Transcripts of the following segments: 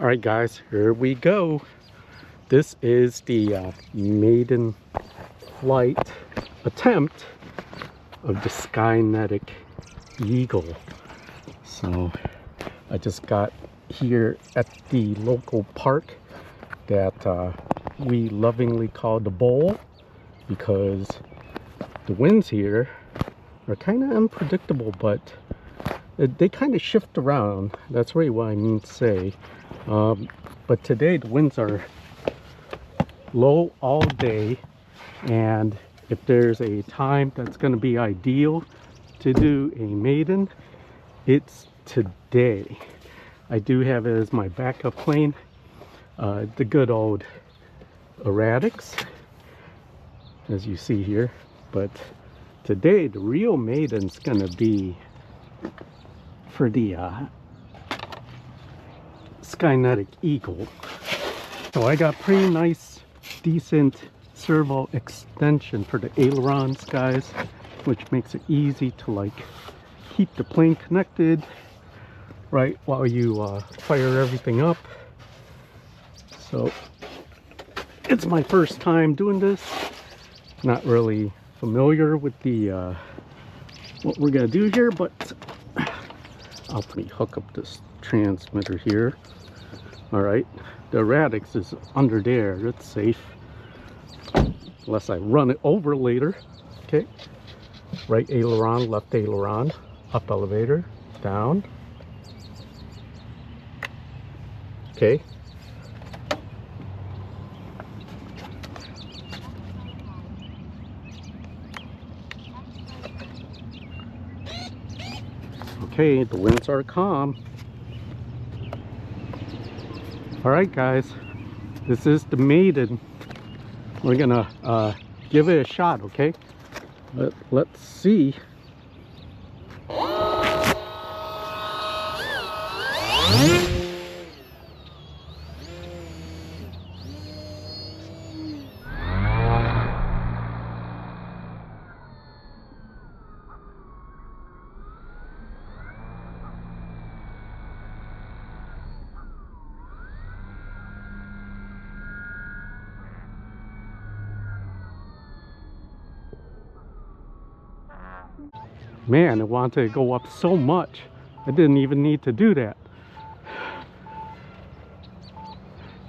All right, guys, here we go. This is the maiden flight attempt of the Skynetic Eagle. So I just got here at the local park that we lovingly call the Bowl, because the winds here are kind of unpredictable, but they kind of shift around. That's really what I mean to say. But today the winds are low all day, and if there's a time that's going to be ideal to do a maiden, it's today. I do have it as my backup plane, the good old erratics, as you see here. But today the real maiden's gonna be for the Skynetic Eagle. So I got pretty nice, decent servo extension for the ailerons, guys, which makes it easy to like keep the plane connected right while you fire everything up. So it's my first time doing this. Not really familiar with the what we're gonna do here, but I'll let me hook up this transmitter here. All right, the erratics is under there. It's safe unless I run it over later. Okay, right aileron, left aileron, up elevator, down. Okay. Okay, the winds are calm. All right, guys, this is the maiden. We're gonna give it a shot, okay? Let's see. Man, it wanted to go up so much. I didn't even need to do that.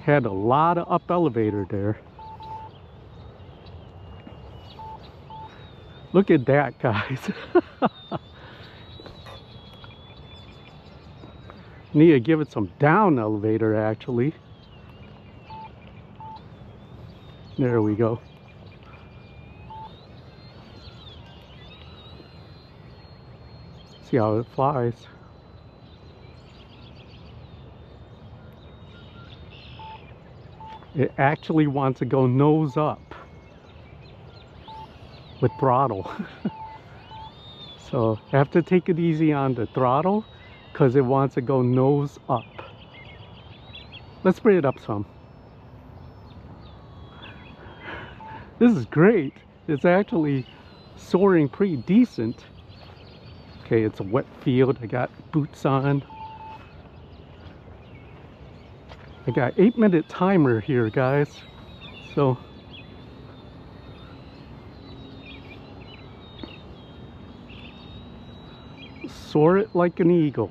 Had a lot of up elevator there. Look at that, guys. Need to give it some down elevator, actually. There we go. See how it flies. It actually wants to go nose up with throttle. So I have to take it easy on the throttle because it wants to go nose up. Let's bring it up some. This is great. It's actually soaring pretty decent. Okay, it's a wet field. I got boots on. I got 8-minute timer here, guys. So soar it like an eagle.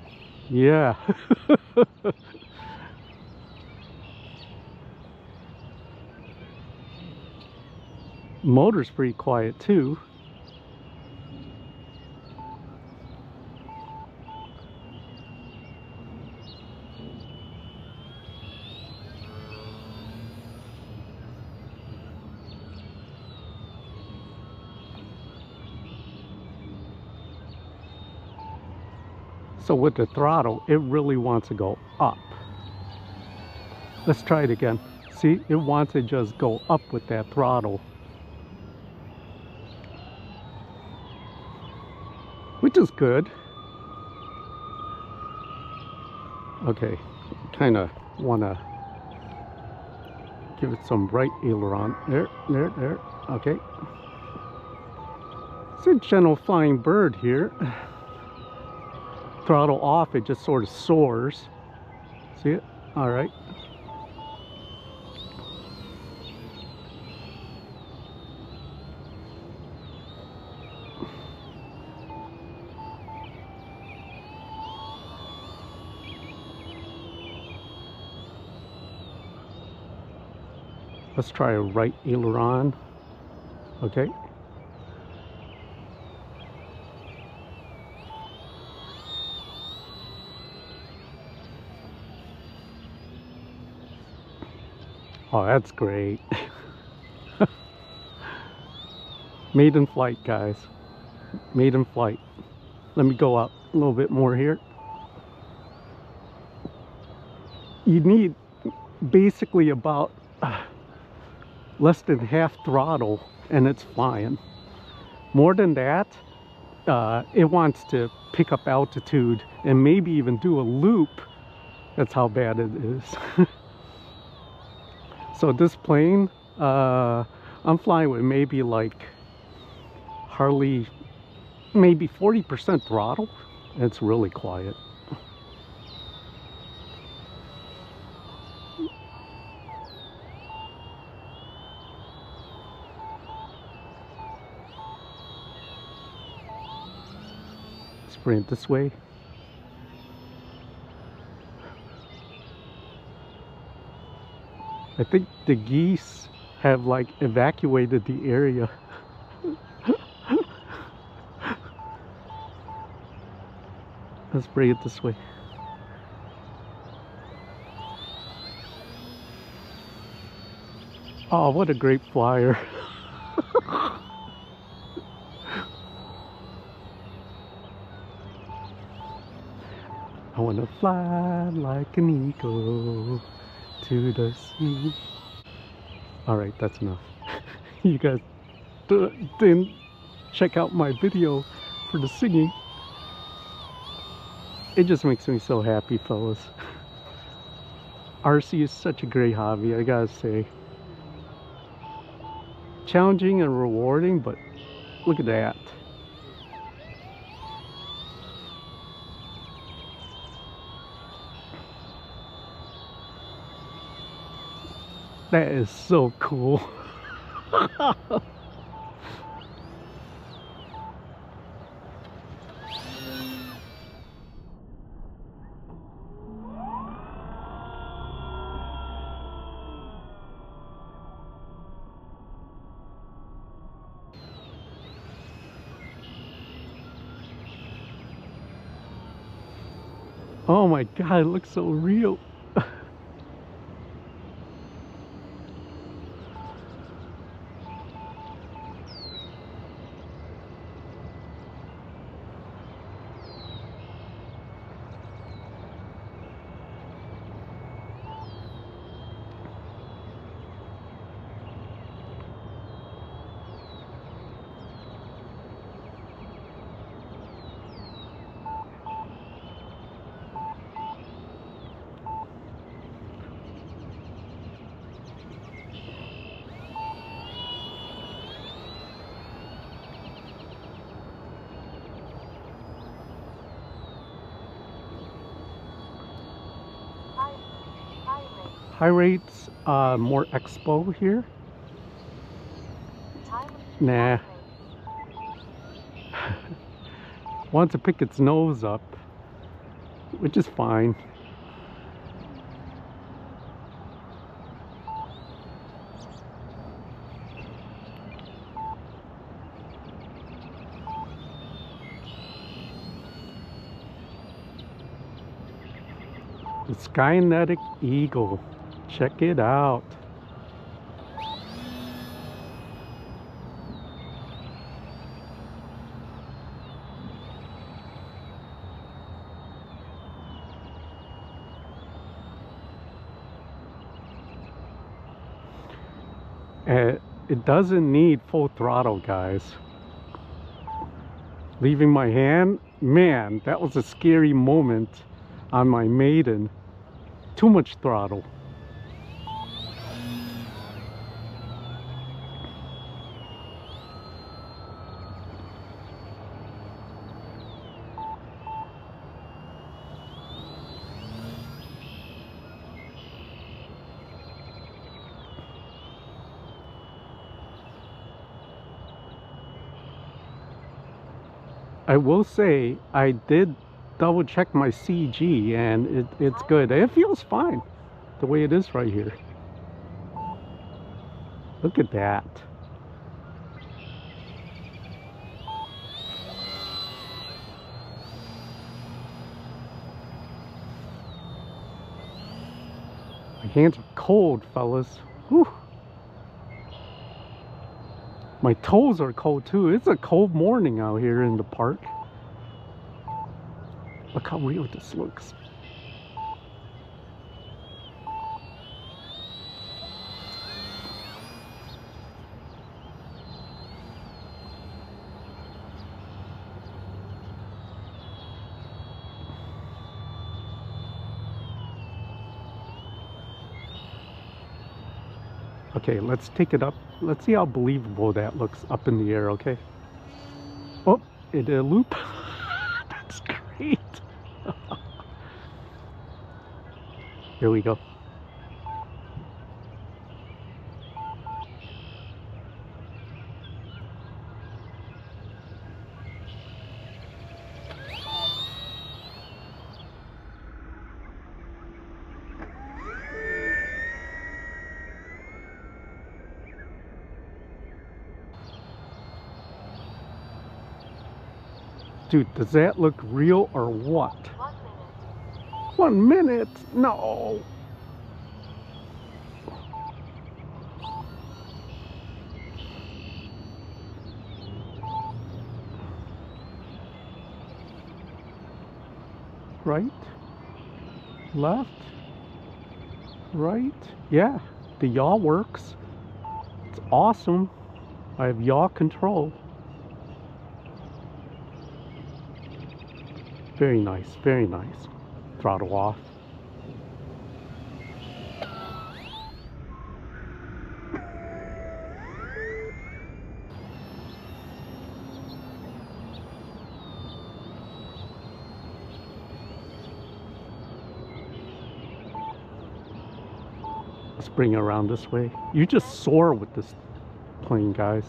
Yeah. Motor's pretty quiet too. So with the throttle, it really wants to go up. Let's try it again. See, it wants to just go up with that throttle. Which is good. Okay, kind of want to give it some right aileron. There. Okay. It's a gentle flying bird here. Throttle off, it just sort of soars. See it? All right. Let's try a right aileron. Okay. Oh, that's great. Maiden flight, guys. Maiden flight. Let me go up a little bit more here. You need basically about less than half throttle and it's flying. More than that, it wants to pick up altitude and maybe even do a loop. That's how bad it is. So this plane, I'm flying with maybe like hardly, maybe 40% throttle. It's really quiet. Let's bring it this way. I think the geese have like evacuated the area. Let's bring it this way. Oh, what a great flyer. I want to fly like an eagle to the sea. All right, that's enough. You guys didn't check out my video for the singing. It just makes me so happy, fellas. RC is such a great hobby, I gotta say. Challenging and rewarding, but look at that. That is so cool. Oh my god, it looks so real. High rates, more expo here. Nah. Wants to pick its nose up, which is fine. The Skynetic Eagle. Check it out. It doesn't need full throttle, guys. Leaving my hand, man, that was a scary moment on my Maiden. Too much throttle. I will say I did double check my CG and it's good. It feels fine the way it is right here. Look at that. My hands are cold, fellas. Whew. My toes are cold too. It's a cold morning out here in the park. Look how real this looks. Okay, let's take it up. Let's see how believable that looks up in the air, okay? Oh, it did a loop. That's great. Here we go. Dude, does that look real or what? 1 minute? No. Right? Left? Right? Yeah, the yaw works. It's awesome. I have yaw control. Very nice, very nice. Throttle off. Let's bring it around this way. You just soar with this plane, guys.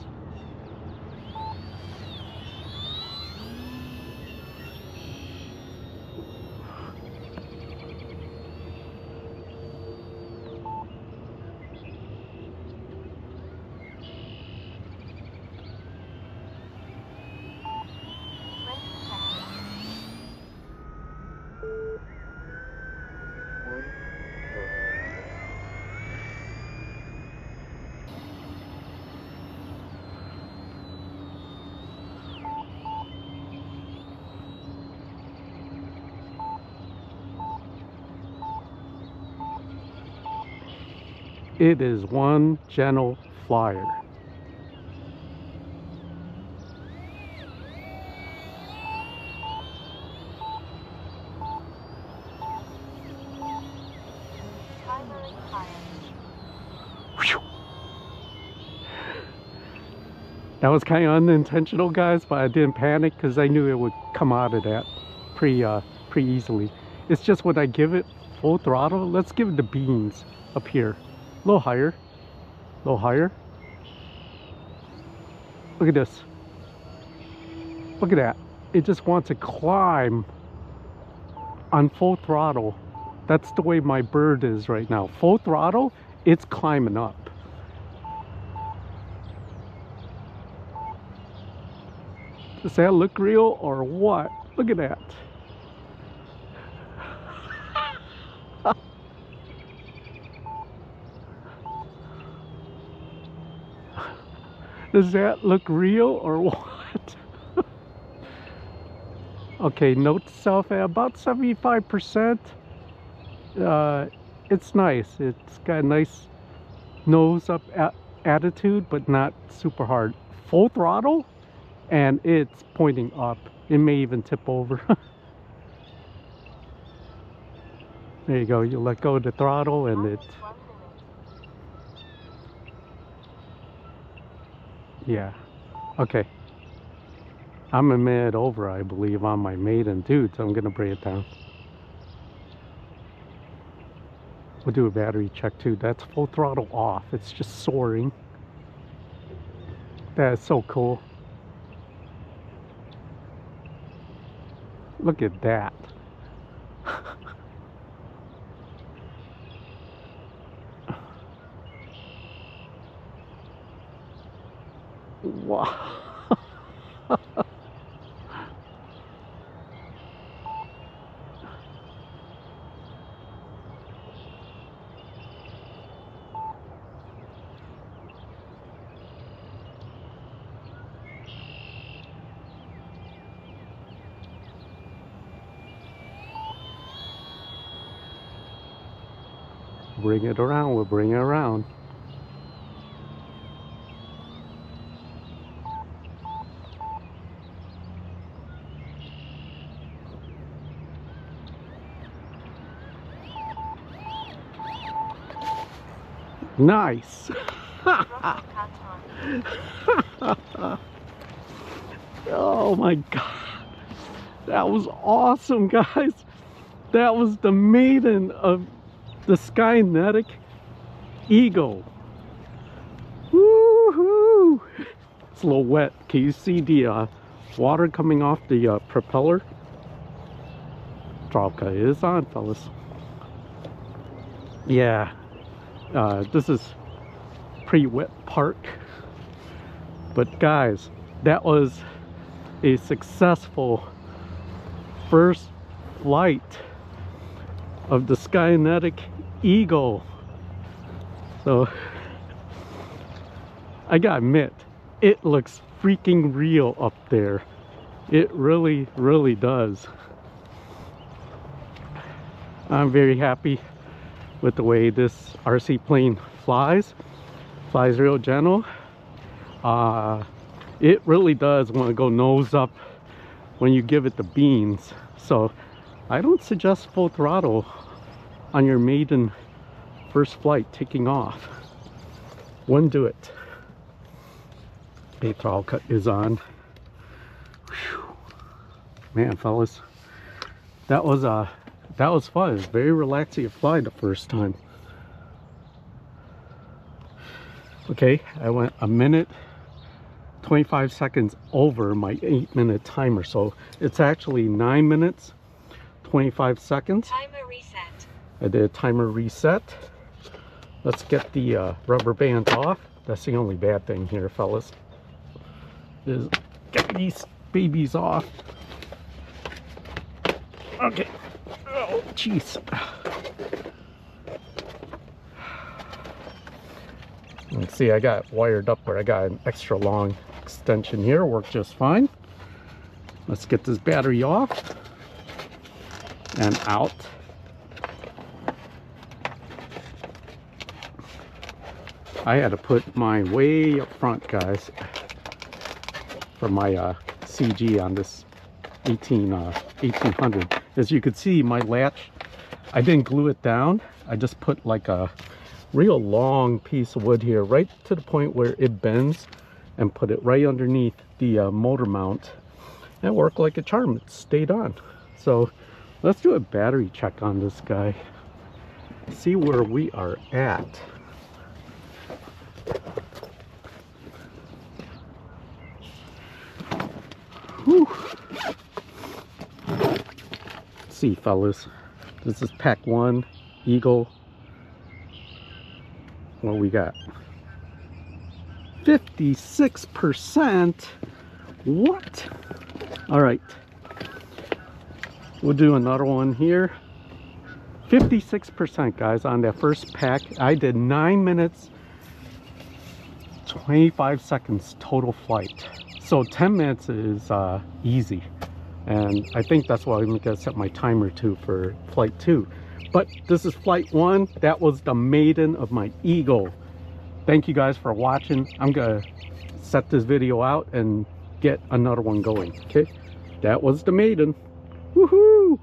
It is one gentle flyer. Whew. That was kind of unintentional, guys, but I didn't panic because I knew it would come out of that pretty easily. It's just when I give it full throttle, let's give it the beans up here. A little higher, a little higher. Look at this. Look at that. It just wants to climb on full throttle. That's the way my bird is right now. Full throttle, it's climbing up. Does that look real or what? Look at that. Does that look real or what? Okay, note to self at about 75%. It's nice. It's got a nice nose up attitude, but not super hard. Full throttle, and it's pointing up. It may even tip over. There you go. You let go of the throttle, and it. Yeah. Okay. I'm a minute over, I believe, on my Maiden, dude, so I'm gonna bring it down. We'll do a battery check too. That's full throttle off. It's just soaring. That is so cool. Look at that. Wow. Bring it around, we'll bring it around. Nice. Oh my God. That was awesome, guys. That was the Maiden of the Skynetic Eagle. Woohoo! It's a little wet. Can you see the water coming off the propeller? Throttle is on, fellas. Yeah. This is pretty wet part. But guys, that was a successful first flight of the Skynetic Eagle. So I gotta admit, it looks freaking real up there. It really, really does. I'm very happy with the way this RC plane flies real gentle. It really does want to go nose up when you give it the beans. So I don't suggest full throttle on your maiden first flight taking off. Wouldn't do it. A throttle cut is on. Whew. Man, fellas, that was fun. It was very relaxing to fly the first time. Okay, I went a minute 25 seconds over my 8-minute timer, so it's actually 9 minutes 25 seconds. Timer reset. I did a timer reset. Let's get the rubber bands off. That's the only bad thing here, fellas, is get these babies off. Okay. Oh, jeez. Let's see, I got it wired up where I got an extra long extension here. Worked just fine. Let's get this battery off and out. I had to put mine way up front, guys, for my CG on this 1800. As you can see, my latch, I didn't glue it down. I just put like a real long piece of wood here, right to the point where it bends, and put it right underneath the motor mount. And it worked like a charm. It stayed on. So let's do a battery check on this guy. See where we are at. Whew. Let's see, fellas. This is pack 1 Eagle. What we got? 56%. What? All right. We'll do another one here. 56%, guys, on that first pack. I did 9 minutes 25 seconds total flight. So 10 minutes is easy. And I think that's what I'm gonna set my timer to for flight 2. But this is flight 1. That was the Maiden of my Eagle. Thank you guys for watching. I'm gonna set this video out and get another one going. Okay, that was the Maiden. Woohoo!